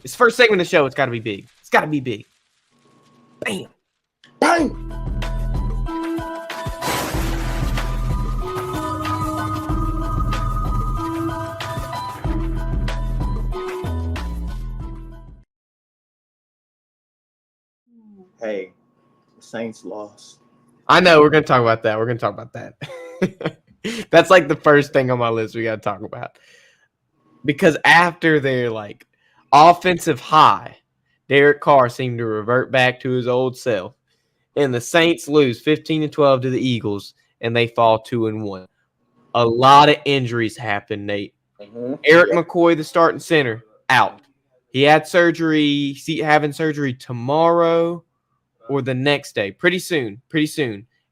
It's the first segment of the show. It's got to be big. It's got to be big. Bam. Bang! Hey, the Saints lost. I know. We're going to talk about that. We're going to talk about that. That's like the first thing on my list we got to talk about. Because after their like offensive high, Derek Carr seemed to revert back to his old self. And the Saints lose 15-12 to the Eagles, and they fall 2-1. A lot of injuries happened, Nate. Eric McCoy, the starting center, out. He had surgery, having surgery tomorrow or the next day. Pretty soon.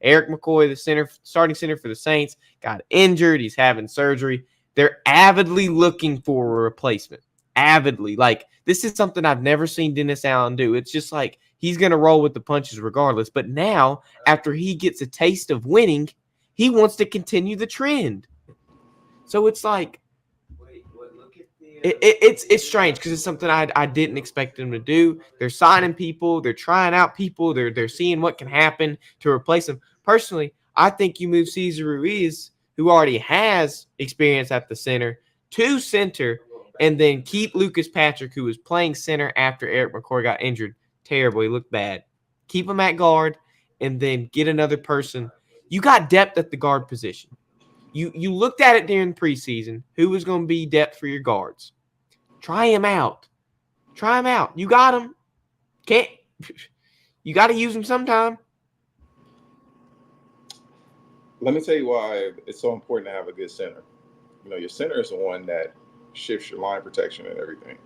Eric McCoy, the starting center for the Saints, got injured. He's having surgery. They're avidly looking for a replacement. Avidly. Like, this is something I've never seen Dennis Allen do. It's just like he's going to roll with the punches regardless. But now, after he gets a taste of winning, he wants to continue the trend. So it's like, it's strange because it's something I didn't expect them to do. They're signing people, they're trying out people, they're seeing what can happen to replace them. Personally, I think you move Cesar Ruiz, who already has experience at the center, to center, and then keep Lucas Patrick, who was playing center after Eric McCoy got injured. Terrible, he looked bad. Keep him at guard, and then get another person. You got depth at the guard position. You looked at it during preseason. Who was going to be depth for your guards? Try him out. You got him. You got to use him sometime. Let me tell you why it's so important to have a good center. You know, your center is the one that shifts your line protection and everything.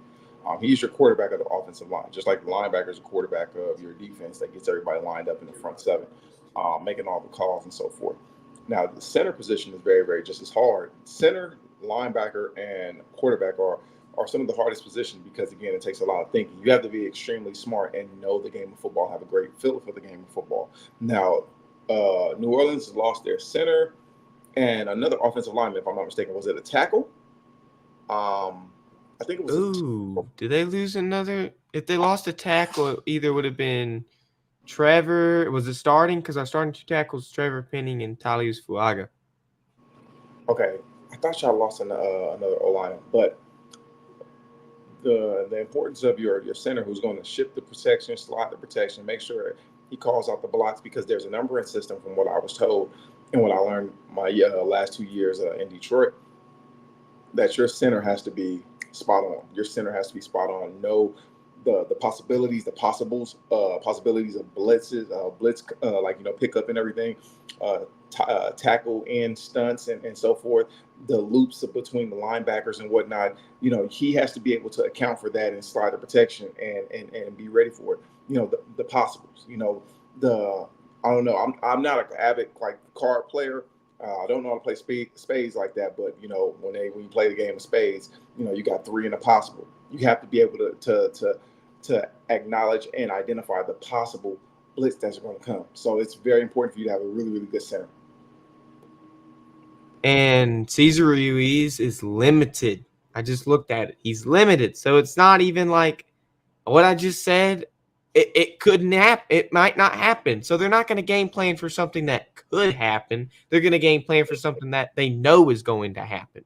He's your quarterback of the offensive line, just like the linebacker is a quarterback of your defense that gets everybody lined up in the front seven, making all the calls and so forth. Now, the center position is very, very just as hard. Center, linebacker, and quarterback are some of the hardest positions because, again, it takes a lot of thinking. You have to be extremely smart and know the game of football, have a great feel for the game of football. Now, New Orleans has lost their center and another offensive lineman, if I'm not mistaken. Was it a tackle? I think it was. Ooh, did they lose another? If they lost a tackle, it either would have been Trevor. Was it starting? Because our starting two tackles, Trevor Penning and Talius Fuaga. Okay, I thought y'all lost another O-line, but the importance of your center who's going to shift the protection, slot the protection, make sure he calls out the blocks because there's a numbering system from what I was told and what I learned my last 2 years in Detroit, that your center has to be spot on. Your center has to be spot on. Know the possibilities, the possibilities of blitzes, blitz pickup and everything, tackle in stunts and so forth. The loops between the linebackers and whatnot. You know, he has to be able to account for that and slide the protection and be ready for it. You know, the possibles. You know, I don't know. I'm not an avid card player. I don't know how to play spades like that, but you know, when you play the game of spades, you know, you got three in a possible. You have to be able to acknowledge and identify the possible blitz that's going to come. So it's very important for you to have a really, really good center. And Cesar Ruiz is limited. I just looked at it. He's limited. So it's not even like what I just said. It couldn't happen. It might not happen. So they're not going to game plan for something that could happen. They're going to game plan for something that they know is going to happen.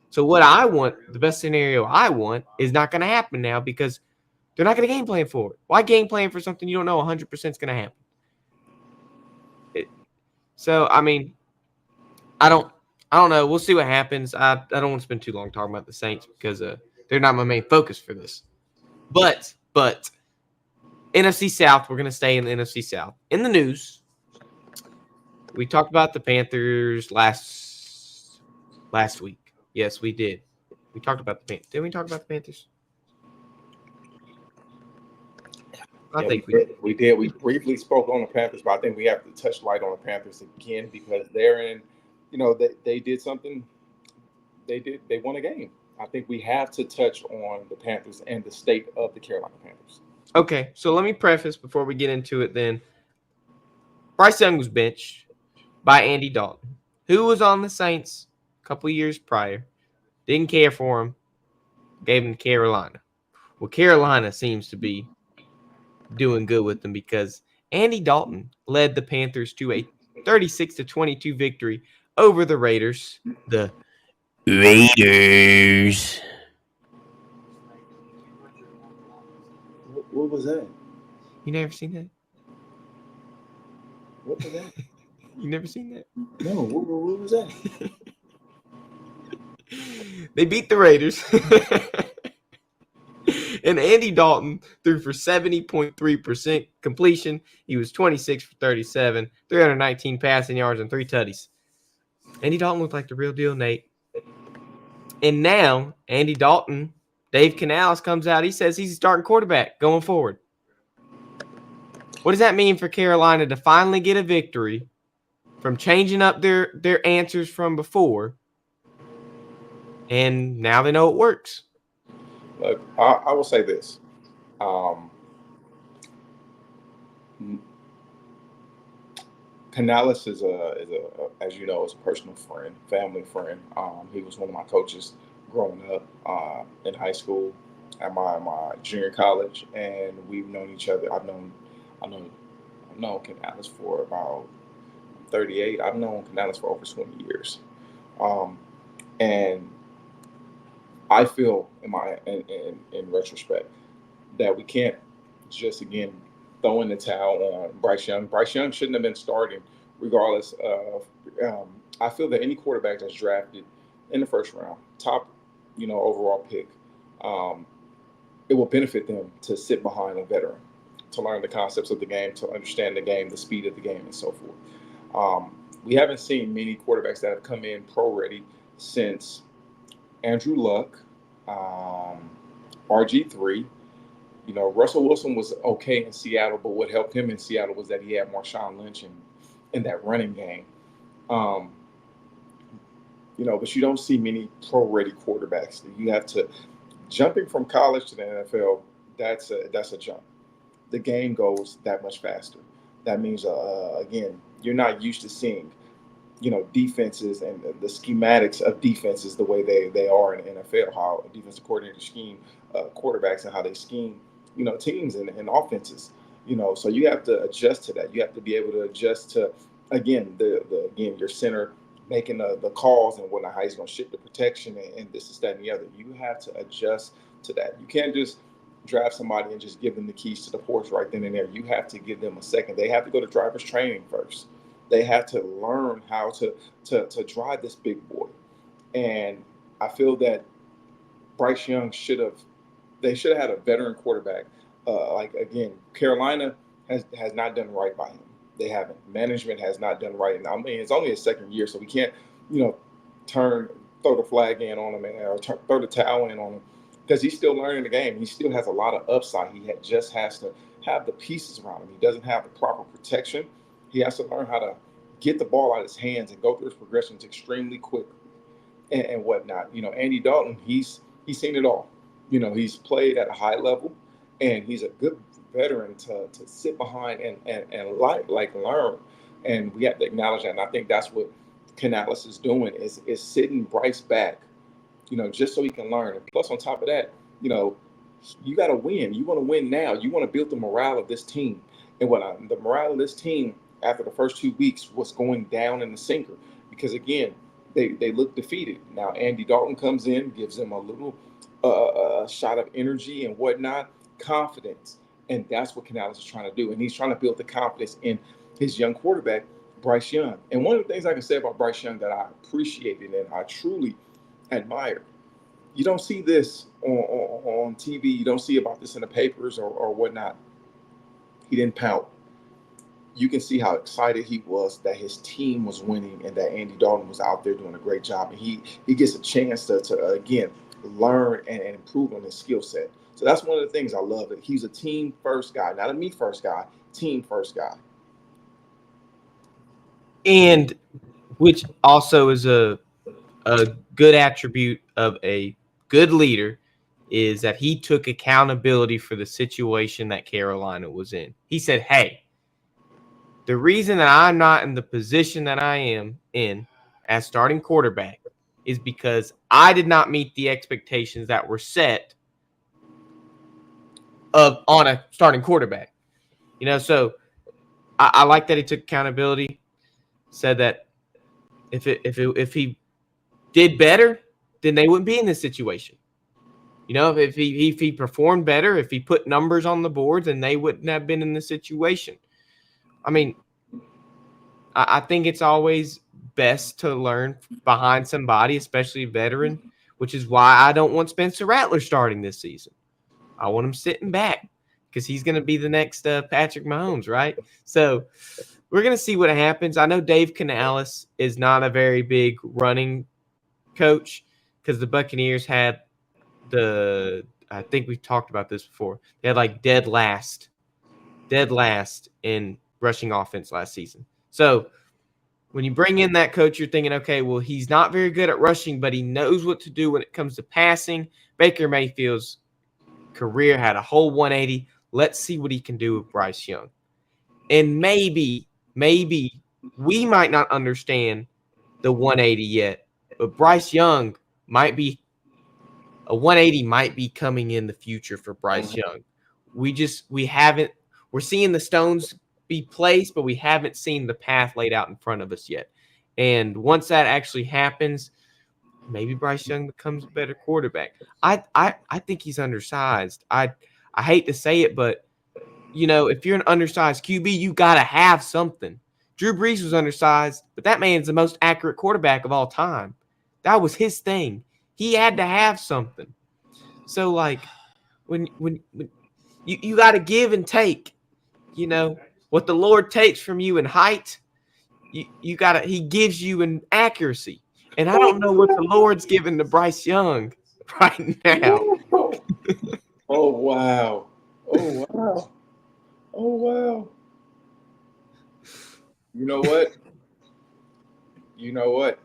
So what I want, the best scenario I want, is not going to happen now because they're not going to game plan for it. Why game plan for something you don't know 100% is going to happen? So, I mean, I don't know. We'll see what happens. I don't want to spend too long talking about the Saints because they're not my main focus for this. But NFC South, we're going to stay in the NFC South. In the news, we talked about the Panthers last week. Yes, we did. We talked about the Panthers. Didn't we talk about the Panthers? I think we did. We briefly spoke on the Panthers, but I think we have to touch light on the Panthers again because they're in, you know, they did something. They won a game. I think we have to touch on the Panthers and the state of the Carolina Panthers. Okay, so let me preface before we get into it then. Bryce Young was benched by Andy Dalton, who was on the Saints a couple years prior. Didn't care for him. Gave him to Carolina. Well, Carolina seems to be doing good with them because Andy Dalton led the Panthers to a 36-22 victory over the Raiders. The Raiders. What was that? You never seen that? What was that? You never seen that? No, what was that? They beat the Raiders. And Andy Dalton threw for 70.3% completion. He was 26 for 37, 319 passing yards, and 3 tutties. Andy Dalton looked like the real deal, Nate. And now, Andy Dalton, Dave Canales comes out. He says he's a starting quarterback going forward. What does that mean for Carolina to finally get a victory from changing up their answers from before? And now they know it works. Look, I will say this. Um, Canales as you know, is a personal friend, family friend. He was one of my coaches growing up in high school, at my junior college, and we've known each other. I know, I've known Canales for about 38. I've known Canales for over 20 years, um, and I feel in retrospect that we can't just again throw in the towel on Bryce Young. Bryce Young shouldn't have been starting, regardless of. I feel that any quarterback that's drafted in the first round, top, overall pick, um, it will benefit them to sit behind a veteran, to learn the concepts of the game, to understand the game, the speed of the game, and so forth. We haven't seen many quarterbacks that have come in pro ready since Andrew Luck, um, RG3. Russell Wilson was okay in Seattle, but what helped him in Seattle was that he had Marshawn Lynch in that running game. Um, but you don't see many pro-ready quarterbacks. You have to jumping from college to the NFL. That's a jump. The game goes that much faster. That means again, you're not used to seeing defenses and the schematics of defenses the way they are in the NFL, how defensive coordinators scheme quarterbacks and how they scheme, teams and offenses. So you have to adjust to that. You have to be able to adjust to, again, again, your center making the calls and whatnot, how he's going to shift the protection and this, is that, and the other. You have to adjust to that. You can't just draft somebody and just give them the keys to the horse right then and there. You have to give them a second. They have to go to driver's training first. They have to learn how to drive this big boy. And I feel that Bryce Young they should have had a veteran quarterback. Like again, Carolina has not done right by him. They haven't. Management has not done right. And I mean, it's only his second year, so we can't, you know, throw the flag in on him or throw the towel in on him because he's still learning the game. He still has a lot of upside. Just has to have the pieces around him. He doesn't have the proper protection. He has to learn how to get the ball out of his hands and go through his progressions extremely quickly and whatnot. Andy Dalton, he's seen it all. He's played at a high level, and he's a good veteran to sit behind and learn. And we have to acknowledge that. And I think that's what Canales is doing is sitting Bryce back, just so he can learn. And plus, on top of that, you know, you got to win. You want to win now. You want to build the morale of this team. And the morale of this team after the first 2 weeks was going down in the sinker because again, they look defeated. Now Andy Dalton comes in, gives them a little shot of energy and whatnot, confidence, and that's what Canales is trying to do. And he's trying to build the confidence in his young quarterback, Bryce Young. And one of the things I can say about Bryce Young that I appreciated and I truly admire, you don't see this on TV. You don't see about this in the papers or whatnot. He didn't pout. You can see how excited he was that his team was winning and that Andy Dalton was out there doing a great job. And he gets a chance to again, learn and improve on his skill set. So that's one of the things I love. That he's a team first guy, not a me first guy, team first guy. And which also is a good attribute of a good leader is that he took accountability for the situation that Carolina was in. He said, hey, the reason that I'm not in the position that I am in as starting quarterback is because I did not meet the expectations that were set on a starting quarterback. So I like that he took accountability. Said that if he did better, then they wouldn't be in this situation. If he performed better, if he put numbers on the board, then they wouldn't have been in this situation. I mean, I think it's always best to learn behind somebody, especially a veteran, which is why I don't want Spencer Rattler starting this season. I want him sitting back because he's going to be the next Patrick Mahomes, right? So we're going to see what happens. I know Dave Canales is not a very big running coach because the Buccaneers had I think we've talked about this before. They had like dead last in rushing offense last season. So when you bring in that coach, you're thinking, okay, well, he's not very good at rushing, but he knows what to do when it comes to passing. Baker Mayfield's career had a whole 180. Let's see what he can do with Bryce Young. And maybe we might not understand the 180 yet, but Bryce Young might be a 180 might be coming in the future for Bryce Young. We're seeing the stones be placed, but we haven't seen the path laid out in front of us yet. And once that actually happens, maybe Bryce Young becomes a better quarterback. I think he's undersized. I hate to say it, but if you're an undersized QB, you got to have something. Drew Brees was undersized, but that man's the most accurate quarterback of all time. That was his thing. He had to have something. So like when you got to give and take, what the Lord takes from you in height, he gives you in accuracy. And I don't know what the Lord's giving to Bryce Young right now. Oh wow. Oh wow. Oh wow. You know what?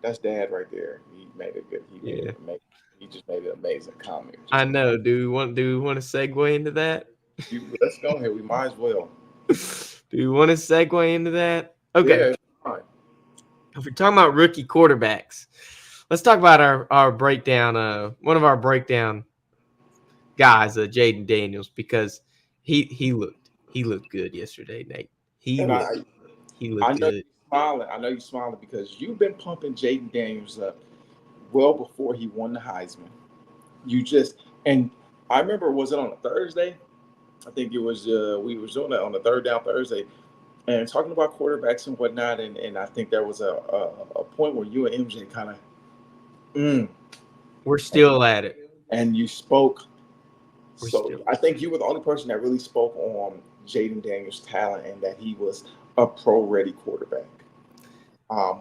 That's Dad right there. He made a good. He just made an amazing comment. I know. Do we want to segue into that? Let's go ahead. We might as well. Do we want to segue into that? Okay. Yeah, fine. If we're talking about rookie quarterbacks, let's talk about our breakdown. One of our breakdown guys, Jayden Daniels, because he looked good yesterday, Nate. He looked good. I know you're smiling because you've been pumping Jayden Daniels up well before he won the Heisman. And I remember, was it on a Thursday? I think it was. We were doing that on the Third Down Thursday, and talking about quarterbacks and whatnot. And I think there was a point where you and MJ kind of. We're still at it. And you spoke. I think you were the only person that really spoke on Jayden Daniels' talent and that he was a pro-ready quarterback.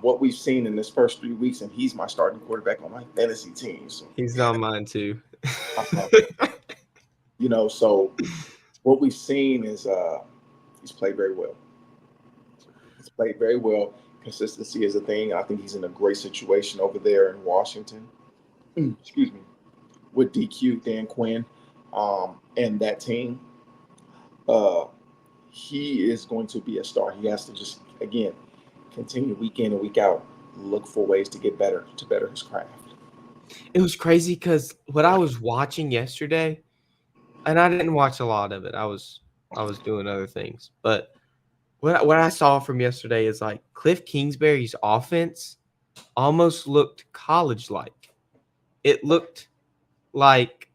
What we've seen in this first 3 weeks, and he's my starting quarterback on my fantasy team. So. He's on mine too. So what we've seen is he's played very well. He's played very well. Consistency is a thing. I think he's in a great situation over there in Washington. Excuse me. With DQ, Dan Quinn, and that team. He is going to be a star. He has to just, again, continue week in and week out, look for ways to get better, to better his craft. It was crazy because what I was watching yesterday, and I didn't watch a lot of it. I was doing other things. But what I saw from yesterday is like Cliff Kingsbury's offense almost looked college-like. It looked like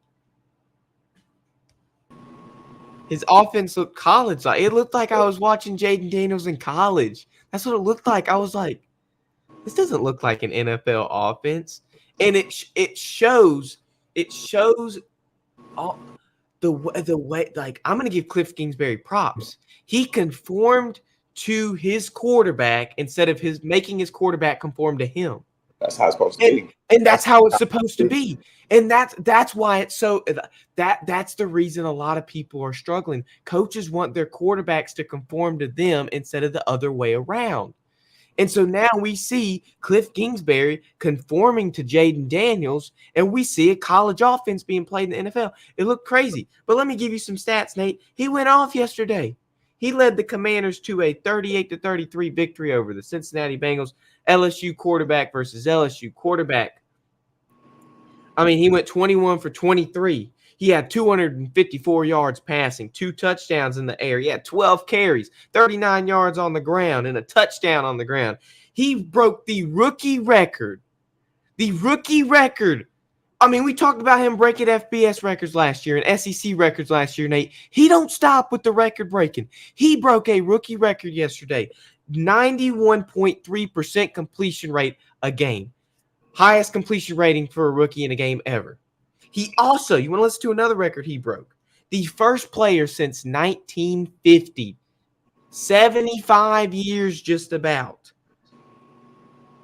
his offense looked college-like. It looked like I was watching Jayden Daniels in college. That's what it looked like. I was like, this doesn't look like an NFL offense. And it shows all the way, like, I'm going to give Cliff Kingsbury props. He conformed to his quarterback instead of making his quarterback conform to him. That's how it's supposed to be. And that's how it's supposed to be. And that's why it's so that's the reason a lot of people are struggling. Coaches want their quarterbacks to conform to them instead of the other way around. And so now we see Cliff Kingsbury conforming to Jayden Daniels, and we see a college offense being played in the NFL. It looked crazy. But let me give you some stats, Nate. He went off yesterday. He led the Commanders to a 38-33 victory over the Cincinnati Bengals. LSU quarterback versus LSU quarterback. I mean, he went 21 for 23. He had 254 yards passing, 2 touchdowns in the air. He had 12 carries, 39 yards on the ground, and a touchdown on the ground. He broke the rookie record. The rookie record. I mean, we talked about him breaking FBS records last year and SEC records last year, Nate. He don't stop with the record breaking. He broke a rookie record yesterday. 91.3% completion rate a game. Highest completion rating for a rookie in a game ever. He also, you want to listen to another record he broke? The first player since 1950, 75 years just about,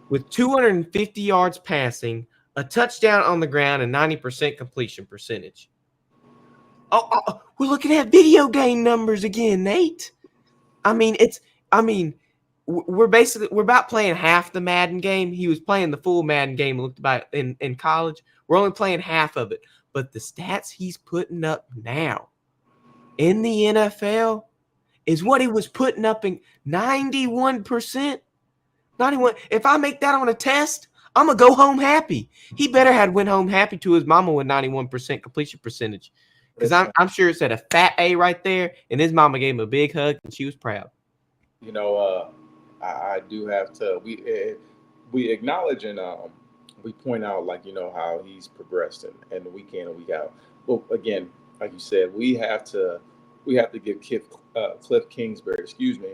with 250 yards passing, a touchdown on the ground, and 90% completion percentage. Oh, we're looking at video game numbers again, Nate. We're about playing half the Madden game. He was playing the full Madden game. Looked about in college. We're only playing half of it, but the stats he's putting up now in the NFL is what he was putting up in 91%. 91. If I make that on a test, I'm gonna go home happy. He better had went home happy to his mama with 91% completion percentage, because I'm sure it said a fat A right there, and his mama gave him a big hug, and she was proud. You know, I do have to. We acknowledge and we point out, like, how he's progressed and week in and week out. But again, like you said, we have to give Cliff Kingsbury, excuse me,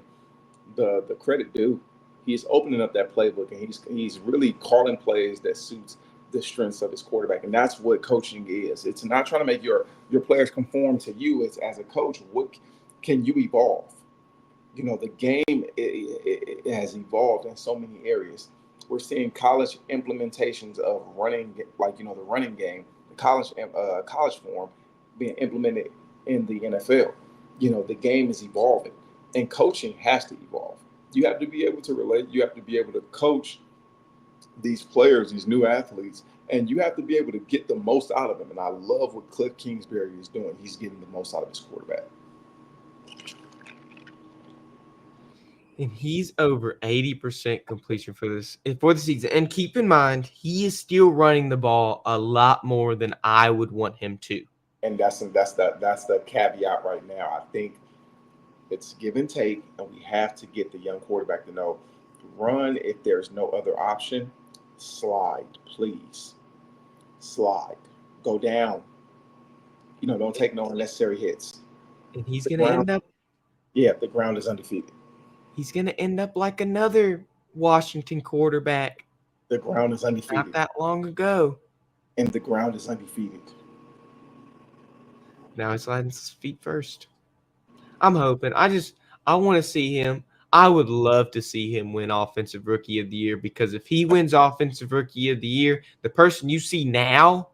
the credit due. He's opening up that playbook, and he's really calling plays that suits the strengths of his quarterback, and that's what coaching is. It's not trying to make your players conform to you. It's, as a coach, what can you evolve? The game it has evolved in so many areas. We're seeing college implementations of running, like, the running game, the college form being implemented in the NFL. The game is evolving, and coaching has to evolve. You have to be able to relate. You have to be able to coach these players, these new athletes, and you have to be able to get the most out of them. And I love what Cliff Kingsbury is doing. He's getting the most out of his quarterback. And he's over 80% completion for the season. And keep in mind, he is still running the ball a lot more than I would want him to. And that's the caveat right now. I think it's give and take, and we have to get the young quarterback to know, run if there's no other option. Slide, please. Slide. Go down. Don't take no unnecessary hits. And he's going to end up. Yeah, the ground is undefeated. He's going to end up like another Washington quarterback. The ground is undefeated. Not that long ago. And the ground is undefeated. Now he's sliding his feet first. I'm hoping. I want to see him. I would love to see him win Offensive Rookie of the Year, because if he wins Offensive Rookie of the Year, the person you see now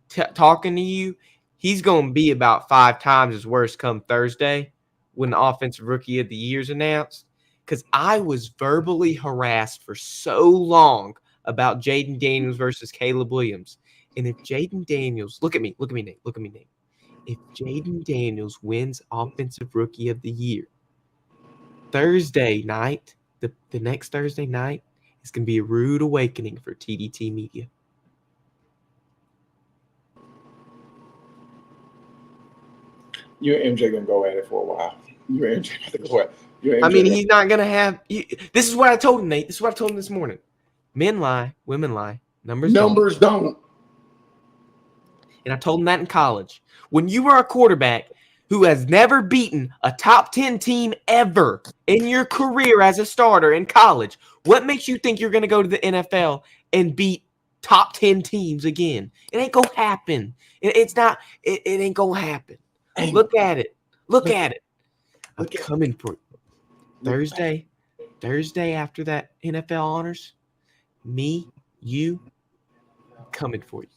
talking to you, he's going to be about 5 times as worse come Thursday when the Offensive Rookie of the Year is announced. Because I was verbally harassed for so long about Jayden Daniels versus Caleb Williams. And if Jayden Daniels, look at me, Nate. If Jayden Daniels wins Offensive Rookie of the Year, Thursday night, the next Thursday night, is going to be a rude awakening for TDT Media. You and MJ going to go at it for a while. You and MJ got to go at it. He's not going to have – this is what I told him, Nate. This is what I told him this morning. Men lie. Women lie. Numbers don't. And I told him that in college. When you are a quarterback who has never beaten a top 10 team ever in your career as a starter in college, what makes you think you're going to go to the NFL and beat top 10 teams again? It ain't going to happen. It's not – it ain't going to happen. Look at it. I'm coming for you. Thursday after that NFL honors, me, you, coming for you.